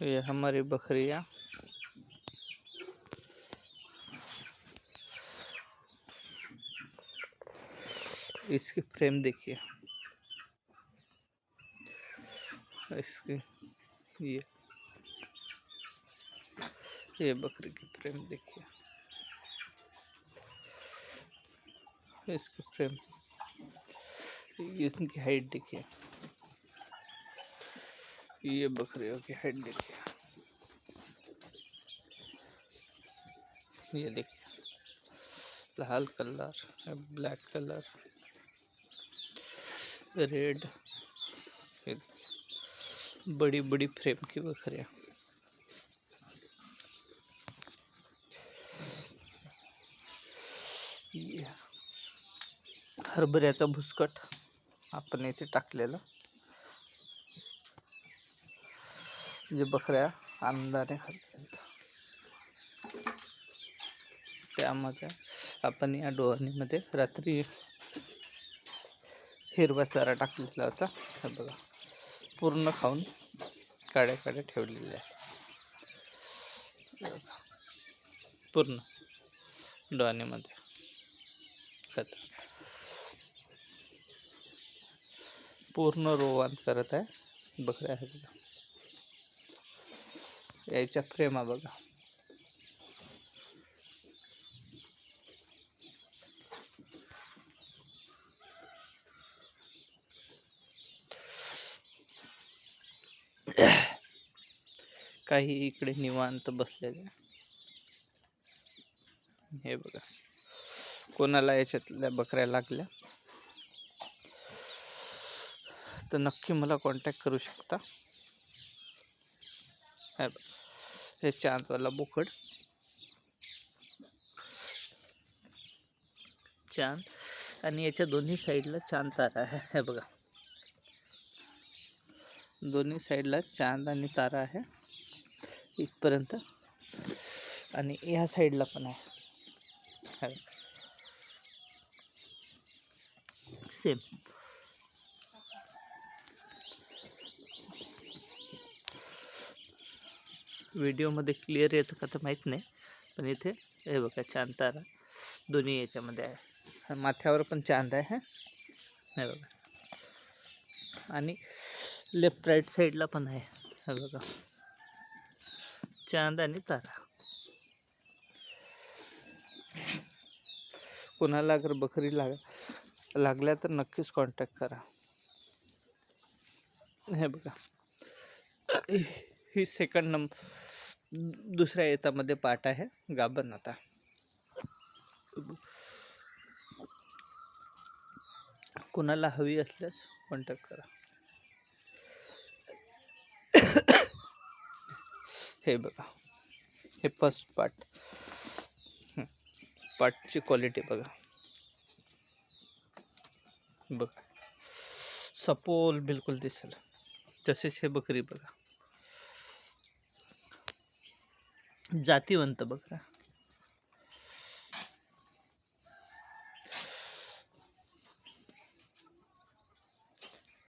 ये हमारी बकरियाँ। इसकी फ्रेम देखिए, इसकी ये बकरी की फ्रेम देखिए, इसकी फ्रेम, इसकी हाइट देखिए, ये बकरियों की हाइट देखिए, ये देखिए लाल कलर, ब्लैक कलर, रेड, बड़ी बड़ी फ्रेम की बकरियाँ। हरभऱ्याचा भुसकट आपण इथे टाकलेलं, जे बकऱ्या आनंदाने खातात, त्यामध्ये आपण या डोरणीमध्ये रात्री हिरवा चारा टाकलेला होता. हे बघा पूर्ण खाऊन काड्या काड्या ठेवलेल्या आहे, पूर्ण डोरणीमध्ये खत पूर्ण रोवान करत आहे बकऱ्या. आहे बघा, याच्या फ्रेमा बघा, काही इकडे निवांत बसलेले. हे बघा, कोणाला याच्यातल्या बकऱ्या लागल्या तर नक्की मला कॉन्टॅक्ट करू शकता. हे चांदवाला बोकड, चांद, आणि याच्या दोन्ही साईडला चांद तारा आहे. हे बघा, दोन्ही साईडला चांद आणि तारा आहे इथपर्यंत, आणि या साईडला पण आहे सेम. व्हिडिओमध्ये क्लिअर येतं का तर माहीत नाही, पण इथे हे बघा चांद तारा दोन्ही याच्यामध्ये आहे. माथ्यावर पण चांद आहे. हे बघा, आणि लेफ्ट राईट साईडला पण आहे. हे बघा चांद आणि तारा. कोणाला अगर बकरी लागल्या तर नक्कीच कॉन्टॅक्ट करा. हे बघा, ही दुसऱ्या येतामध्ये पाठ आहे गाभण. आता कोणाला हवी असल्यास कॉन्टॅक्ट करा. हे बघा, हे फर्स्ट पार्टची क्वालिटी बघा, बघा सपोल बिलकुल दिसेल. तसेच हे बकरी बघा, जातीवंत बकरा.